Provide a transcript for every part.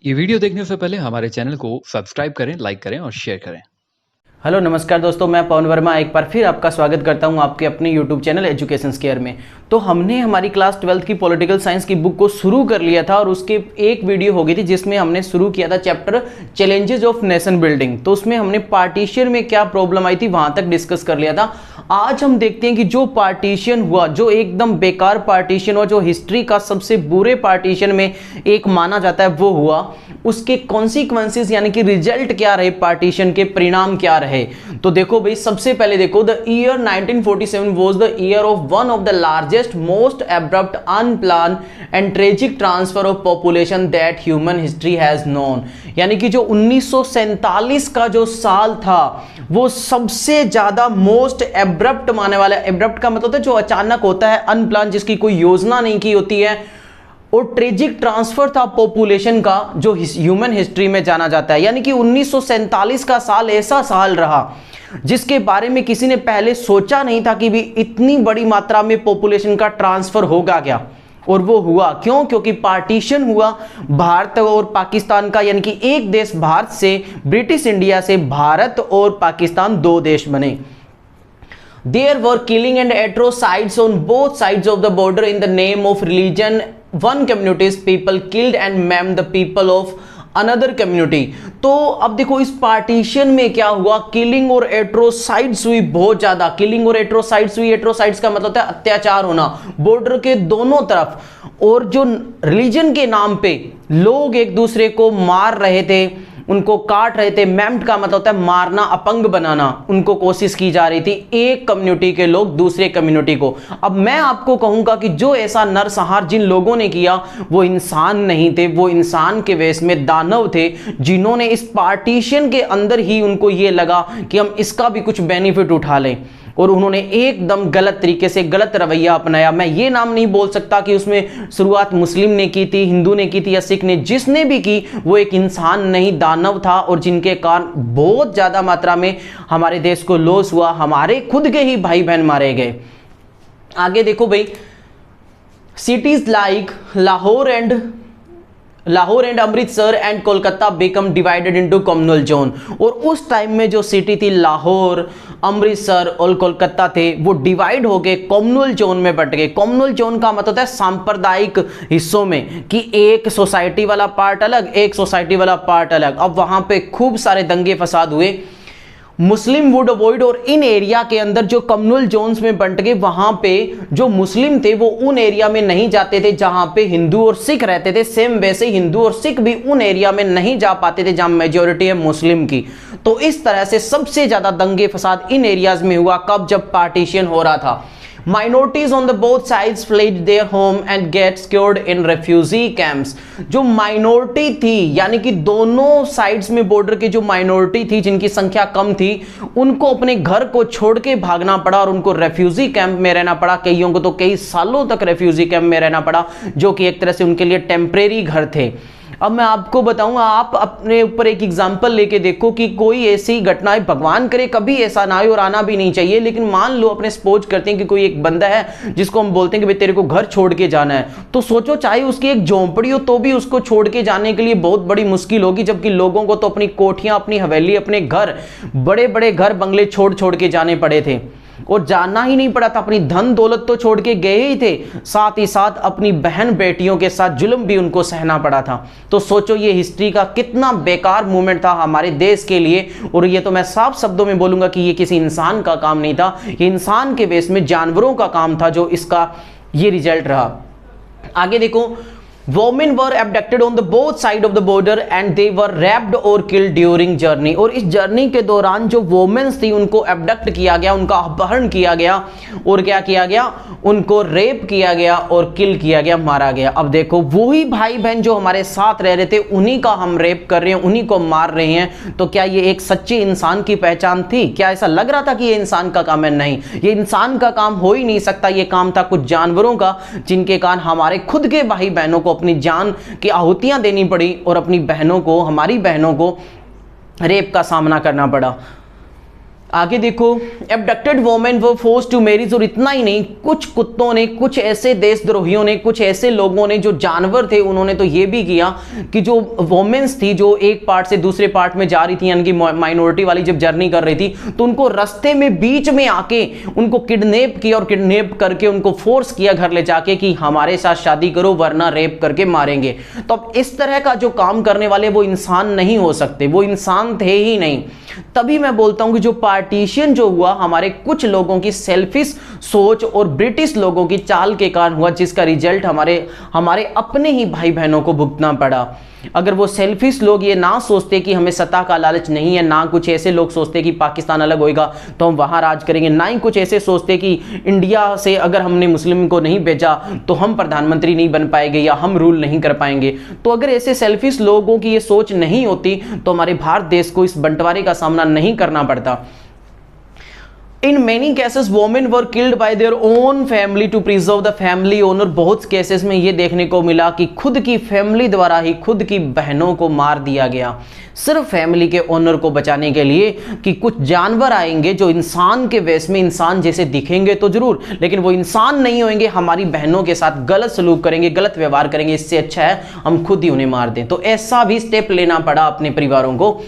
ये वीडियो देखने से पहले हमारे चैनल को सब्सक्राइब करें, लाइक करें और शेयर करें। हेलो नमस्कार दोस्तों, मैं पवन वर्मा एक बार फिर आपका स्वागत करता हूं आपके अपने यूट्यूब चैनल एजुकेशन स्केयर में। तो हमने हमारी क्लास 12th की पॉलिटिकल साइंस की बुक को शुरू कर लिया था और उसके एक वीडियो हो गई थी जिसमें हमने शुरू किया था chapter challenges of nation building. तो उसमें हमने पार्टीशन में क्या प्रॉब्लम आई थी वहां तक डिस्कस कर लिया था। आज हम देखते हैं कि जो पार्टीशन हुआ, जो एकदम बेकार पार्टीशन हुआ, जो हिस्ट्री का सबसे बुरे पार्टीशन में एक माना जाता है वो हुआ, उसके कॉन्सिक्वेंसेस यानी कि रिजल्ट क्या रहे, पार्टीशन के परिणाम क्या रहे। तो देखो भाई, सबसे पहले देखो, the year 1947 was the year of one of the largest most abrupt unplanned and tragic transfer of population that human history has known. यानी कि जो 1947 का जो साल था वो सबसे ज्यादा मोस्ट एब्रप्ट माने वाला। एब्रप्ट का मतलब है जो अचानक होता है, अनप्लान जिसकी कोई योजना नहीं की होती है, और ट्रेजिक ट्रांसफर था पॉपुलेशन का जो ह्यूमन हिस्ट्री में जाना जाता है। यानी कि 1947 का साल ऐसा साल रहा जिसके बारे में किसी ने पहले सोचा नहीं था कि भी इतनी बड़ी मात्रा में पॉपुलेशन का ट्रांसफर होगा क्या, और वो हुआ। क्यों? क्योंकि पार्टीशन हुआ भारत और पाकिस्तान का, यानी कि एक देश भारत से, ब्रिटिश इंडिया से भारत और पाकिस्तान दो देश बने। There were killing and atrocides on both sides of the border in the name of religion. One community's people killed and maimed the people of another community. तो अब देखो इस पार्टीशन में क्या हुआ, किलिंग और एट्रोसाइड्स हुई, बहुत ज्यादा किलिंग और एट्रोसाइड्स हुई। एट्रोसाइड्स का मतलब है अत्याचार होना बॉर्डर के दोनों तरफ, और जो रिलीजन के नाम पे लोग एक दूसरे को मार रहे थे, उनको काट रहे थे। मैम्ड का मतलब होता है मारना, अपंग बनाना, उनको कोशिश की जा रही थी एक कम्युनिटी के लोग दूसरे कम्युनिटी को। अब मैं आपको कहूंगा कि जो ऐसा नरसंहार जिन लोगों ने किया वो इंसान नहीं थे, वो इंसान के वेश में दानव थे, जिन्होंने इस पार्टीशन के अंदर ही उनको ये लगा कि हम इसका भी कुछ बेनिफिट उठा लें, और उन्होंने एकदम गलत तरीके से गलत रवैया अपनाया। मैं ये नाम नहीं बोल सकता कि उसमें शुरुआत मुस्लिम ने की थी, हिंदू ने की थी या सिख ने, जिसने भी की वो एक इंसान नहीं, दानव था, और जिनके कारण बहुत ज्यादा मात्रा में हमारे देश को लॉस हुआ, हमारे खुद के ही भाई बहन मारे गए। आगे देखो भाई, cities like Lahore and Amritsar and Kolkata become divided into communal zone. और उस टाइम में जो सिटी थी लाहौर, अमृतसर और कोलकाता थे, वो डिवाइड हो गए, कम्युनल जोन में बट गए। कम्युनल जोन का मतलब है सांप्रदायिक हिस्सों में, कि एक सोसाइटी वाला पार्ट अलग, एक सोसाइटी वाला पार्ट अलग। अब वहां पे खूब सारे दंगे फसाद हुए। मुस्लिम वुड अवॉइड, और इन एरिया के अंदर जो कम्युनल जोन्स में बंट गए, वहां पे जो मुस्लिम थे वो उन एरिया में नहीं जाते थे जहां पे हिंदू और सिख रहते थे। सेम वैसे हिंदू और सिख भी उन एरिया में नहीं जा पाते थे जहां मेजोरिटी है मुस्लिम की। तो इस तरह से सबसे ज्यादा दंगे फसाद इन एरियाज में हुआ कब, जब पार्टीशन हो रहा था। Minorities on the both sides fled their home and get secured in refugee camps. जो माइनॉरिटी थी, यानी कि दोनों साइड्स में बॉर्डर की जो माइनॉरिटी थी जिनकी संख्या कम थी, उनको अपने घर को छोड़ के भागना पड़ा और उनको रेफ्यूजी कैंप में रहना पड़ा। कईयों को तो कई सालों तक रेफ्यूजी कैंप में रहना पड़ा, जो कि एक तरह से उनके लिए टेम्परेरी घर थे। अब मैं आपको बताऊंगा, आप अपने ऊपर एक एग्जाम्पल लेके देखो कि कोई ऐसी घटनाएं, भगवान करे कभी ऐसा ना हो और आना भी नहीं चाहिए, लेकिन मान लो अपने सपोज करते हैं कि कोई एक बंदा है जिसको हम बोलते हैं कि भाई तेरे को घर छोड़ के जाना है, तो सोचो चाहे उसकी एक झोंपड़ी हो तो भी उसको छोड़ के जाने के लिए बहुत बड़ी मुश्किल होगी। जबकि लोगों को तो अपनी कोठियां, अपनी हवेली, अपने घर, बड़े बड़े घर बंगले छोड़ के जाने पड़े थे, और जाना ही नहीं पड़ा था। अपनी धन दौलत तो छोड़ के गए ही थे, साथ ही साथ अपनी बहन बेटियों के साथ जुल्म भी उनको सहना पड़ा था। तो सोचो ये हिस्ट्री का कितना बेकार मूवमेंट था हमारे देश के लिए। और ये तो मैं साफ शब्दों में बोलूंगा कि ये किसी इंसान का काम नहीं था, ये इंसान के वेश में जानवरों का काम था, जो इसका ये रिजल्ट रहा। आगे देखो, Women were abducted on the both side of the border and they were raped or killed during journey. और इस जर्नी के दौरान जो वोमेन्स थी उनको एबडक्ट किया गया, उनका अपहरण किया गया, और क्या किया गया, उनको रेप किया गया और किल किया गया, मारा गया। अब देखो वही भाई बहन जो हमारे साथ रह रहे थे, उन्हीं का हम रेप कर रहे हैं, उन्हीं को मार रहे हैं। तो क्या ये एक सच्चे इंसान की पहचान थी? क्या ऐसा लग रहा था कि ये इंसान का काम है? नहीं, ये इंसान का काम हो ही नहीं सकता। ये काम था कुछ जानवरों का, जिनके कारण हमारे खुद के भाई बहनों को अपनी जान की आहुतियां देनी पड़ी और अपनी बहनों को, हमारी बहनों को रेप का सामना करना पड़ा। आगे देखो, abducted women were forced to marriage, और इतना ही नहीं, कुछ कुत्तों ने, कुछ ऐसे देशद्रोहियों ने, कुछ ऐसे लोगों ने जो जानवर थे, उन्होंने तो ये भी किया कि जो वोमेन्स थी जो एक पार्ट से दूसरे पार्ट में जा रही थी, यानी कि माइनॉरिटी वाली जब जर्नी कर रही थी, तो उनको रास्ते में बीच में आके उनको किडनैप किया और किडनैप करके उनको फोर्स किया घर ले जाके कि हमारे साथ शादी करो वरना रेप करके मारेंगे। तो अब इस तरह का जो काम करने वाले वो इंसान नहीं हो सकते, वो इंसान थे ही नहीं। तभी मैं बोलता हूं कि जो पार्टीशन जो हुआ हमारे कुछ लोगों की सेल्फिश सोच और ब्रिटिश लोगों की चाल के कारण हुआ, जिसका रिजल्ट हमारे अपने ही भाई बहनों को भुगतना पड़ा। अगर वो सेल्फिश लोग ये ना सोचते कि हमें सत्ता का लालच नहीं है, ना कुछ ऐसे लोग सोचते कि पाकिस्तान अलग होएगा तो हम वहां राज करेंगे, ना ही कुछ ऐसे सोचते कि इंडिया से अगर हमने मुस्लिम को नहीं भेजा तो हम प्रधानमंत्री नहीं बन पाएंगे या हम रूल नहीं कर पाएंगे, तो अगर ऐसे सेल्फिश लोगों की ये सोच नहीं होती तो हमारे भारत देश को इस बंटवारे का सामना नहीं करना पड़ता। In many cases, women were killed by their own family to preserve the family honor। बहुत केसेस में ये देखने को मिला कि खुद की फैमिली द्वारा ही खुद की बहनों को मार दिया गया, सिर्फ फैमिली के ऑनर को बचाने के लिए कि कुछ जानवर आएंगे जो इंसान के वेश में इंसान जैसे दिखेंगे तो जरूर, लेकिन वो इंसान नहीं होंगे, हमारी बहनों के साथ गलत सलूक करेंगे, गलत व्यवहार करेंगे, इससे अच्छा है हम खुद ही उन्हें मार दें। तो ऐसा भी स्टेप लेना पड़ा अपने परिवारों को।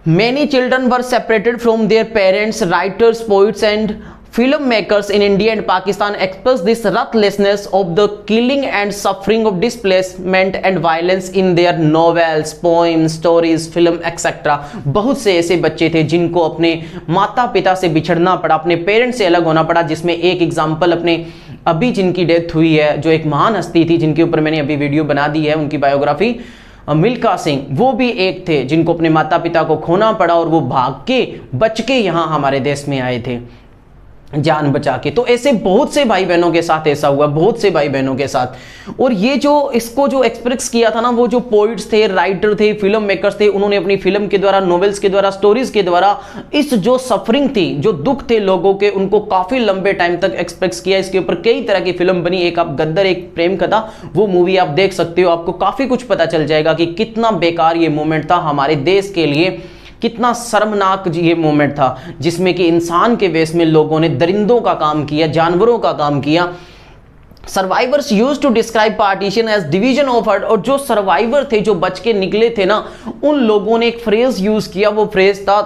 Many children were separated from their parents। Writers, poets and filmmakers in India and Pakistan express this ruthlessness of the killing and suffering of displacement and violence in their novels, poems, stories, film etc। बहुत से ऐसे बच्चे थे जिनको अपने माता पिता से बिछड़ना पड़ा, अपने पेरेंट्स से अलग होना पड़ा, जिसमें एक एग्जाम्पल अपने अभी जिनकी डेथ हुई है, जो एक महान हस्ती थी जिनके ऊपर मैंने अभी वीडियो बना दी है, उनकी बायोग्राफी, मिल्खा सिंह, वो भी एक थे जिनको अपने माता पिता को खोना पड़ा और वो भाग के बच के यहाँ हमारे देश में आए थे जान बचा के। तो ऐसे बहुत से भाई बहनों के साथ ऐसा हुआ, बहुत से भाई बहनों के साथ। और ये जो इसको जो एक्सप्रेस किया था ना, वो जो पोइट्स थे, राइटर थे, फिल्म मेकर्स थे, उन्होंने अपनी फिल्म के द्वारा, नॉवेल्स के द्वारा, स्टोरीज के द्वारा इस जो सफरिंग थी, जो दुख थे लोगों के, उनको काफी लंबे टाइम तक एक्सप्रेस किया। इसके ऊपर कई तरह की फिल्म बनी, एक आप गद्दर, एक प्रेम कथा, वो मूवी आप देख सकते हो, आपको काफी कुछ पता चल जाएगा कि कितना बेकार ये मूवमेंट था हमारे देश के लिए, कितना शर्मनाक ये मोमेंट था, जिसमें कि इंसान के वेश में लोगों ने दरिंदों का काम किया, जानवरों का काम किया। Survivors use to describe partition as division of earth. और जो सर्वाइवर थे, जो बच के निकले थे ना, उन लोगों ने एक फ्रेज यूज किया, वो फ्रेज था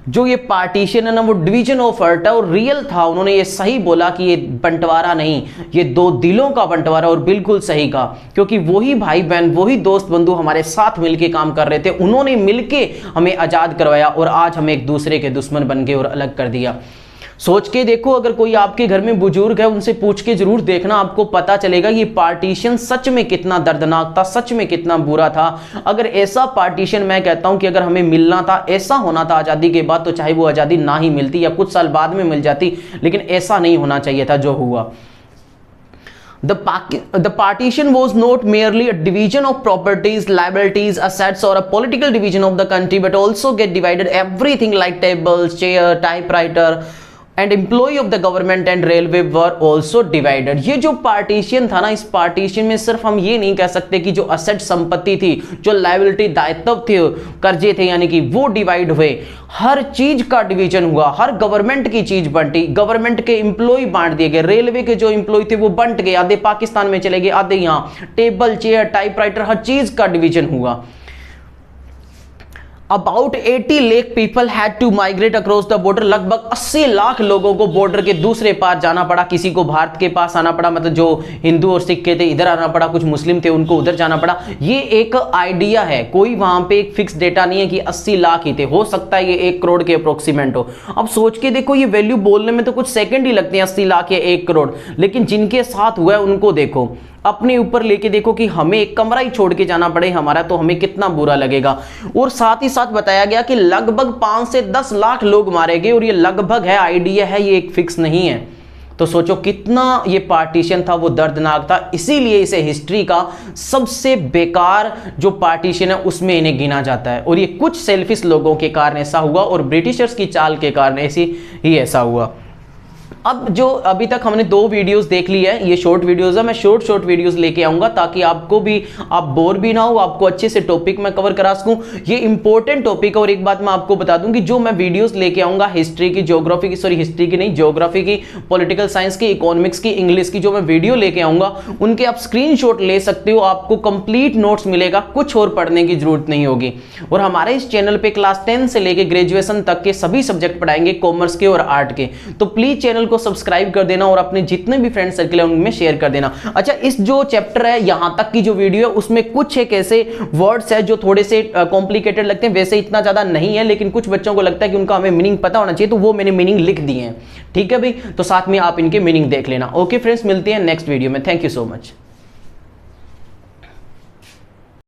जो ये पार्टीशन है ना, वो डिवीजन ऑफ अर्थ है, और रियल था। उन्होंने ये सही बोला कि ये बंटवारा नहीं, ये दो दिलों का बंटवारा, और बिल्कुल सही कहा, क्योंकि वही भाई बहन, वही दोस्त बंधु हमारे साथ मिलके काम कर रहे थे, उन्होंने मिलके हमें आजाद करवाया, और आज हम एक दूसरे के दुश्मन बन गए और अलग कर दिया। सोच के देखो, अगर कोई आपके घर में बुजुर्ग है, उनसे पूछ के जरूर देखना, आपको पता चलेगा ये पार्टीशन सच में कितना दर्दनाक था, सच में कितना बुरा था। अगर ऐसा पार्टीशन, मैं कहता हूं कि अगर हमें मिलना था, ऐसा होना था आजादी के बाद, तो चाहे वो आजादी ना ही मिलती या कुछ साल बाद में मिल जाती, लेकिन ऐसा नहीं होना चाहिए था जो हुआ। The partition was not merely a division of properties, liabilities, assets or a political division of the country, but also get divided everything like tables, chair, typewriter and employee of the government and railway were also divided। ये जो partition था ना, इस partition में सिर्फ हम ये नहीं कह सकते कि जो असेट संपत्ति थी, जो लायबिलिटी दायित्व थे, कर्जे थे, यानी कि वो डिवाइड हुए, हर चीज का डिवीजन हुआ, हर गवर्नमेंट की चीज बंटी, गवर्नमेंट के एम्प्लॉय बांट दिए गए, रेलवे के जो एम्प्लॉय थे वो बंट गए, आधे पाकिस्तान में चले गए, आधे यहाँ, टेबल, चेयर, टाइपराइटर, हर चीज का डिवीजन हुआ। About 80 lakh people had to migrate across the border. लगभग 80 लाख लोगों को बॉर्डर के दूसरे पार जाना पड़ा, किसी को भारत के पास आना पड़ा, मतलब जो हिंदू और सिख के थे इधर आना पड़ा, कुछ मुस्लिम थे उनको उधर जाना पड़ा। ये एक आइडिया है, कोई वहां पे एक फिक्स डेटा नहीं है कि 80 लाख ही थे, हो सकता है ये 1 करोड़ के अप्रोक्सीमेंट हो। अब सोच के देखो, ये वैल्यू बोलने में तो कुछ सेकंड ही लगते हैं, 80 लाख या 1 करोड़, लेकिन जिनके साथ हुआ है उनको देखो, अपने ऊपर लेके देखो कि हमें एक कमरा ही छोड़ के जाना पड़े हमारा, तो हमें कितना बुरा लगेगा। और साथ ही साथ बताया गया कि लगभग 5 से 10 लाख लोग मारे गए, और ये लगभग है, आइडिया है, ये एक फिक्स नहीं है। तो सोचो कितना ये पार्टीशन था, वो दर्दनाक था। इसीलिए इसे हिस्ट्री का सबसे बेकार जो पार्टीशन है उसमें इन्हें गिना जाता है, और ये कुछ सेल्फिश लोगों के कारण ऐसा हुआ, और ब्रिटिशर्स की चाल के कारण ऐसी ही ऐसा हुआ। अब जो अभी तक हमने 2 वीडियोस देख ली है, ये शॉर्ट वीडियोस है, मैं शॉर्ट वीडियोस लेके आऊंगा ताकि आपको भी, आप बोर भी ना हो, आपको अच्छे से टॉपिक मैं कवर करा सकूं। ये इंपॉर्टेंट टॉपिक है। और एक बात मैं आपको बता दूं कि जो मैं वीडियोस लेके आऊंगा हिस्ट्री की, ज्योग्राफी की, सॉरी हिस्ट्री की नहीं, ज्योग्राफी की, पॉलिटिकल साइंस की, इकोनॉमिक्स की, इंग्लिश की, जो मैं वीडियो लेके आऊंगा उनके आप स्क्रीनशॉट ले सकते हो, आपको कंप्लीट नोट्स मिलेगा, कुछ और पढ़ने की जरूरत नहीं होगी। और हमारे इस चैनल पे क्लास 10 से लेके ग्रेजुएशन तक के सभी सब्जेक्ट पढ़ाएंगे, कॉमर्स के और आर्ट के। तो प्लीज चैनल को सब्सक्राइब कर देना और अपने जितने भी फ्रेंड सर्कल है उनमें शेयर कर देना। अच्छा, इस जो चैप्टर है यहां तक की जो वीडियो है उसमें कुछ एक ऐसे वर्ड्स है जो थोड़े से कॉम्प्लिकेटेड लगते हैं, वैसे इतना ज्यादा नहीं है, लेकिन कुछ बच्चों को लगता है कि उनका हमें मीनिंग पता होना चाहिए, तो वो मैंने मीनिंग लिख दिए हैं। ठीक है भाई, तो साथ में आप इनके मीनिंग देख लेना। ओके फ्रेंड्स, मिलते हैं नेक्स्ट वीडियो में। Thank you so much.